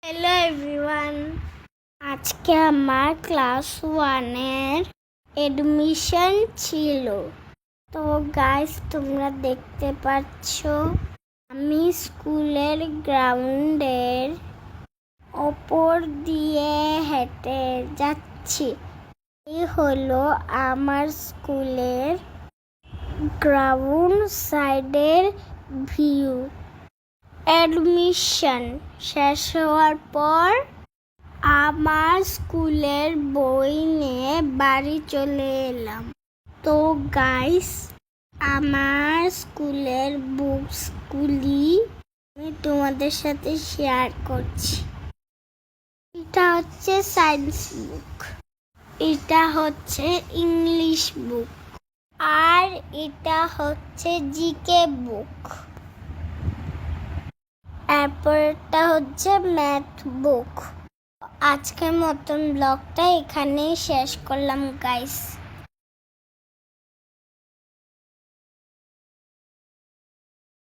Hello everyone, আজকে আমার class 1-এর admission ছিল। তো গাইস, তোমরা দেখতে পাচ্ছ আমি স্কুলের গ্রাউন্ডের ওপর দিয়ে হেঁটে যাচ্ছি। এই হলো আমার স্কুলের গ্রাউন্ড সাইডের ভিউ। অ্যাডমিশন শেষ হওয়ার পর আমার স্কুলের বই নিয়ে বাড়ি চলে এলাম। তো গাইস, আমার স্কুলের বুকসগুলি আমি তোমাদের সাথে শেয়ার করছি। এটা হচ্ছে সায়েন্স বুক, এটা হচ্ছে ইংলিশ বুক, আর এটা হচ্ছে জিকে বুক। এরপরটা হচ্ছে ম্যাথ বুক। আজকের মতন ব্লগটা এখানেই শেষ করলাম গাইস।